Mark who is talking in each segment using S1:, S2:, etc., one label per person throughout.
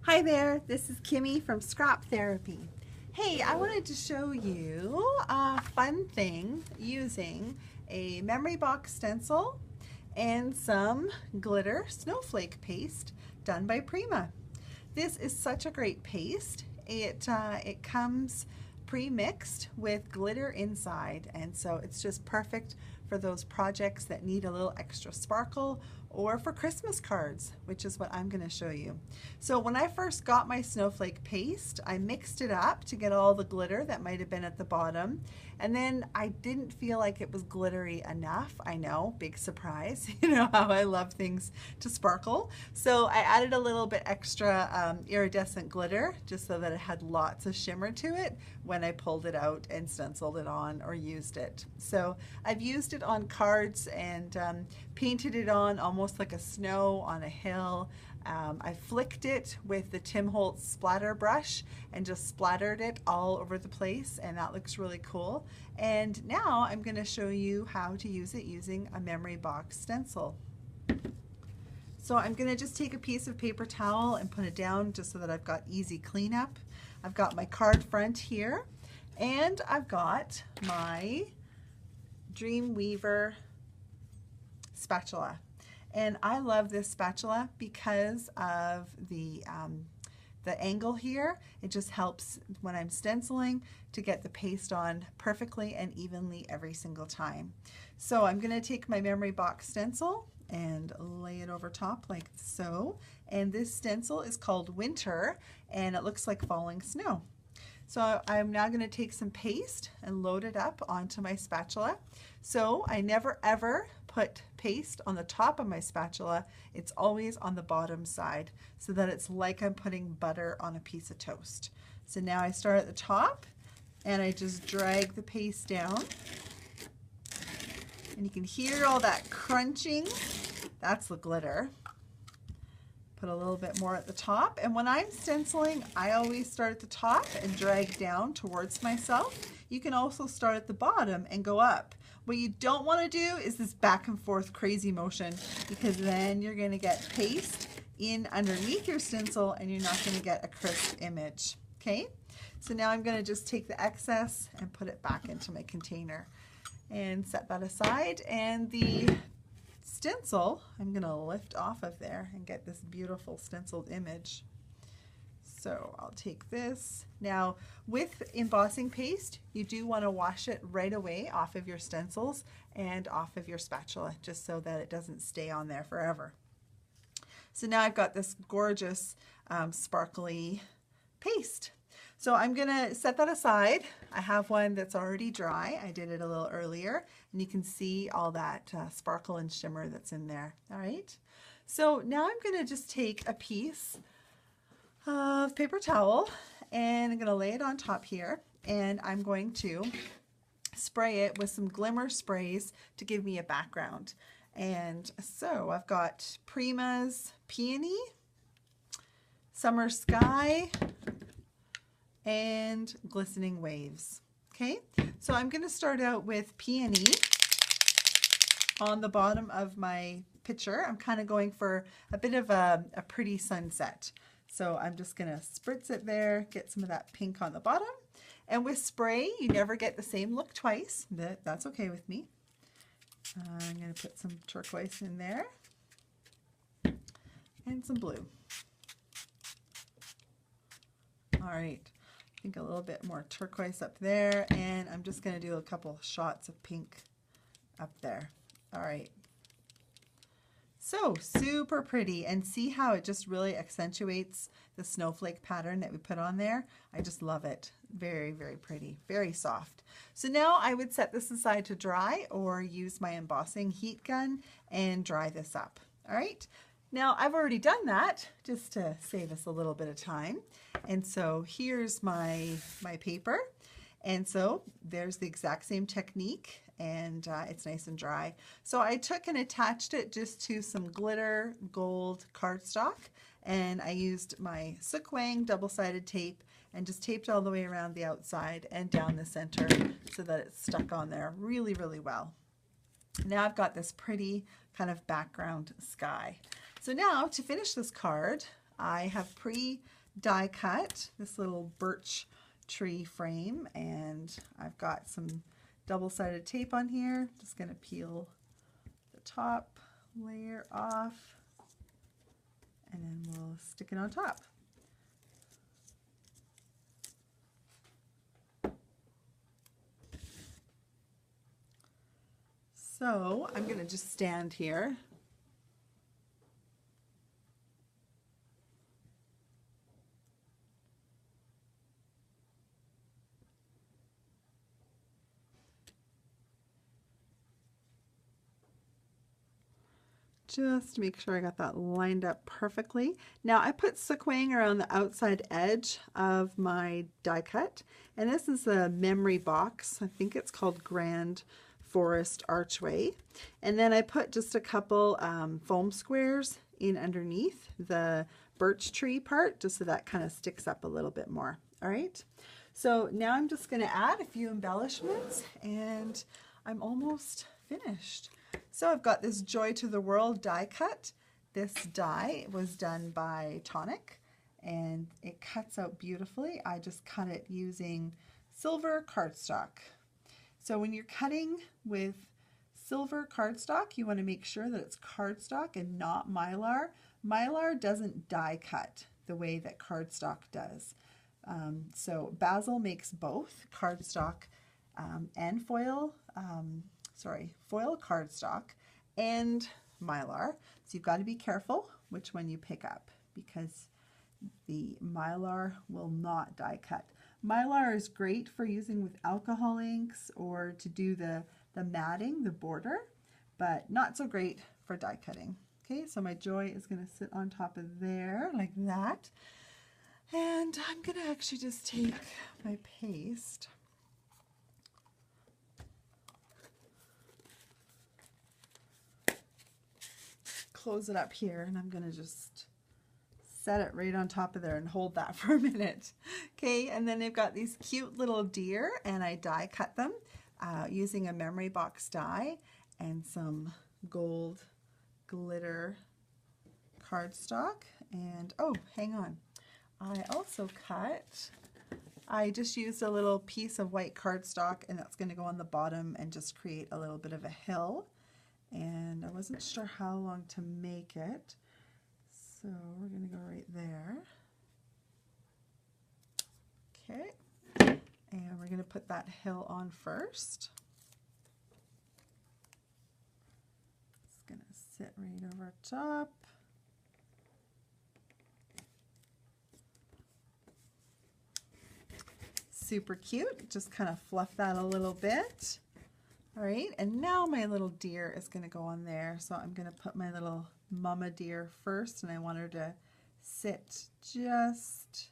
S1: Hi there, this is Kimmy from Scrap Therapy. Hey, I wanted to show you a fun thing using a memory box stencil and some glitter snowflake paste done by Prima. This is such a great paste. It comes pre-mixed with glitter inside, and so it's just perfect for those projects that need a little extra sparkle, or for Christmas cards, which is what I'm going to show you. So when I first got my snowflake paste, I mixed it up to get all the glitter that might have been at the bottom, and then I didn't feel like it was glittery enough. I know, big surprise. You know how I love things to sparkle. So I added a little bit extra iridescent glitter just so that it had lots of shimmer to it when I pulled it out and stenciled it on or used it. So I've used it on cards and painted it on almost like a snow on a hill. I flicked it with the Tim Holtz splatter brush and just splattered it all over the place, and that looks really cool. And now I'm going to show you how to use it using a memory box stencil. So I'm going to just take a piece of paper towel and put it down just so that I've got easy cleanup. I've got my card front here, and I've got my Dreamweaver spatula. And I love this spatula because of the angle here. It just helps when I'm stenciling to get the paste on perfectly and evenly every single time. So I'm going to take my memory box stencil and lay it over top like so. And this stencil is called Winter, and it looks like falling snow. So I'm now going to take some paste and load it up onto my spatula. So I never ever put paste on the top of my spatula. It's always on the bottom side so that it's like I'm putting butter on a piece of toast. So now I start at the top and I just drag the paste down. And you can hear all that crunching. That's the glitter. Put a little bit more at the top, and when I'm stenciling, I always start at the top and drag down towards myself. You can also start at the bottom and go up. What you don't want to do is this back and forth crazy motion, because then you're going to get paste in underneath your stencil and you're not going to get a crisp image. Okay, so now I'm going to just take the excess and put it back into my container and set that aside. And the stencil, I'm going to lift off of there and get this beautiful stenciled image. So I'll take this. Now with embossing paste, you do want to wash it right away off of your stencils and off of your spatula, just so that it doesn't stay on there forever. So now I've got this gorgeous sparkly paste. So I'm going to set that aside. I have one that's already dry. I did it a little earlier, and you can see all that sparkle and shimmer that's in there. All right. So now I'm going to just take a piece of paper towel and I'm going to lay it on top here, and I'm going to spray it with some glimmer sprays to give me a background. And so I've got Prima's Peony, Summer Sky, and Glistening Waves. Okay, so I'm going to start out with Peony on the bottom of my picture. I'm kind of going for a bit of a pretty sunset. So I'm just going to spritz it there, get some of that pink on the bottom. And with spray, you never get the same look twice. That's okay with me. I'm going to put some turquoise in there and some blue. All right. I think a little bit more turquoise up there, and I'm just going to do a couple shots of pink up there. All right. So super pretty, and see how it just really accentuates the snowflake pattern that we put on there. I just love it. Very, very pretty, very soft. So now I would set this aside to dry, or use my embossing heat gun and dry this up. All right. Now I've already done that just to save us a little bit of time. And so here's my paper. And so there's the exact same technique, and it's nice and dry. So I took and attached it just to some glitter gold cardstock, and I used my Sook Wang double-sided tape and just taped all the way around the outside and down the center so that it's stuck on there really, really well. Now I've got this pretty kind of background sky. So now to finish this card, I have pre-die cut this little birch tree frame, and I've got some double-sided tape on here. Just going to peel the top layer off, and then we'll stick it on top. So I'm going to just stand here. Just to make sure I got that lined up perfectly. Now I put sequin around the outside edge of my die cut, and this is a memory box. I think it's called Grand Forest Archway. And then I put just a couple foam squares in underneath the birch tree part, just so that kind of sticks up a little bit more. All right, so now I'm just going to add a few embellishments, and I'm almost finished. So I've got this Joy to the World die cut. This die was done by Tonic, and it cuts out beautifully. I just cut it using silver cardstock. So when you're cutting with silver cardstock, you want to make sure that it's cardstock and not Mylar. Mylar doesn't die cut the way that cardstock does. So Basil makes both cardstock and foil cardstock and Mylar. So you've got to be careful which one you pick up, because the Mylar will not die cut. Mylar is great for using with alcohol inks or to do the matting, the border, but not so great for die cutting. Okay, so my Joy is going to sit on top of there like that. And I'm going to actually just take my paste. Close it up here, and I'm going to just set it right on top of there and hold that for a minute. Okay, and then they've got these cute little deer, and I die cut them using a memory box die and some gold glitter cardstock. And oh, hang on, I also I just used a little piece of white cardstock, and that's going to go on the bottom and just create a little bit of a hill. And I wasn't sure how long to make it, so we're going to go right there. Okay, and we're going to put that hill on first. It's going to sit right over top. Super cute. Just kind of fluff that a little bit. All right, and now my little deer is going to go on there. So I'm going to put my little mama deer first, and I want her to sit just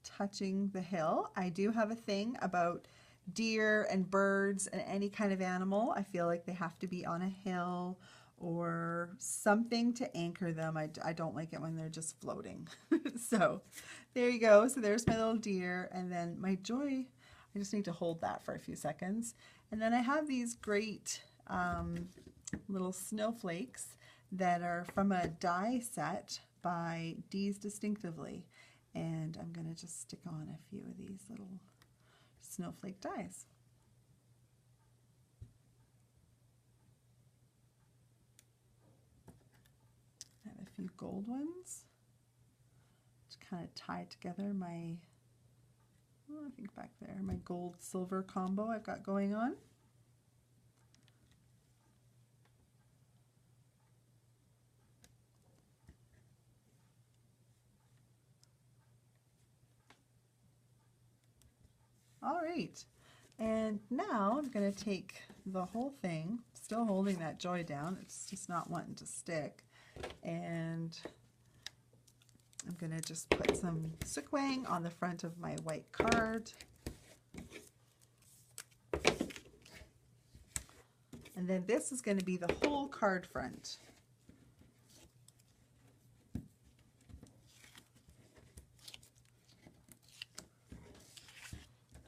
S1: touching the hill. I do have a thing about deer and birds and any kind of animal. I feel like they have to be on a hill or something to anchor them. I don't like it when they're just floating. So there you go. So there's my little deer, and then my Joy. I just need to hold that for a few seconds. And then I have these great little snowflakes that are from a die set by D's Distinctively. And I'm going to just stick on a few of these little snowflake dies. I have a few gold ones to kind of tie together my, I think back there, my gold silver combo I've got going on. All right, and now I'm going to take the whole thing, still holding that Joy down, it's just not wanting to stick, and I'm going to just put some sequin on the front of my white card. And then this is going to be the whole card front.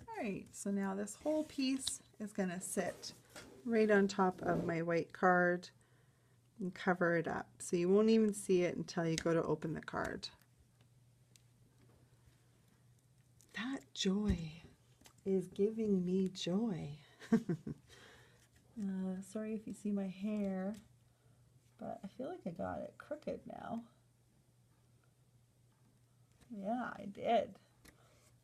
S1: All right, so now this whole piece is going to sit right on top of my white card, and cover it up. So you won't even see it until you go to open the card. That joy is giving me joy. Sorry if you see my hair, but I feel like I got it crooked now. Yeah, I did.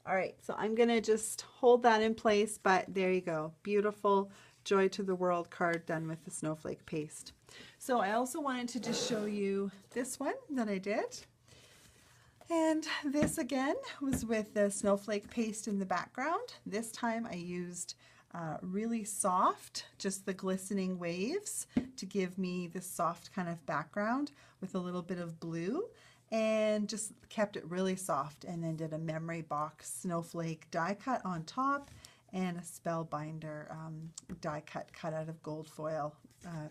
S1: All right, so I'm gonna just hold that in place, but there you go. Beautiful Joy to the World card done with the snowflake paste. So I also wanted to just show you this one that I did. And this again was with the snowflake paste in the background. This time I used really soft, just the glistening waves to give me this soft kind of background with a little bit of blue, and just kept it really soft, and then did a memory box snowflake die cut on top and a spellbinder die cut out of gold foil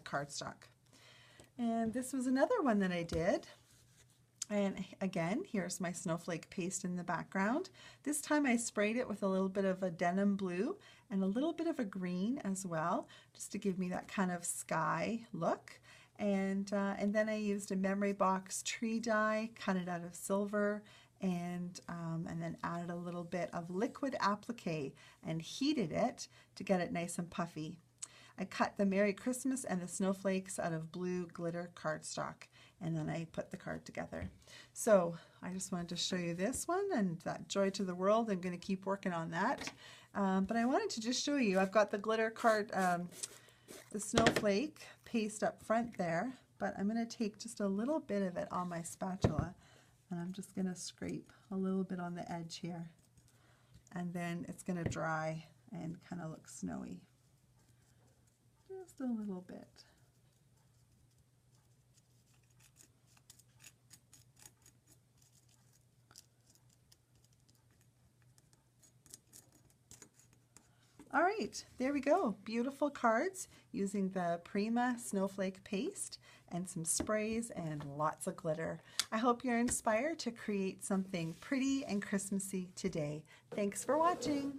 S1: cardstock. And this was another one that I did. And again, here's my snowflake paste in the background. This time I sprayed it with a little bit of a denim blue and a little bit of a green as well, just to give me that kind of sky look. And then I used a memory box tree die, cut it out of silver, and then added a little bit of liquid applique and heated it to get it nice and puffy. I cut the Merry Christmas and the snowflakes out of blue glitter cardstock, and then I put the card together. So I just wanted to show you this one and that Joy to the World. I'm going to keep working on that. But I wanted to just show you, I've got the glitter card, the snowflake paste up front there, but I'm going to take just a little bit of it on my spatula, and I'm just going to scrape a little bit on the edge here. And then it's going to dry and kind of look snowy. Just a little bit. All right, there we go. Beautiful cards using the Prima Snowflake paste and some sprays and lots of glitter. I hope you're inspired to create something pretty and Christmassy today. Thanks for watching.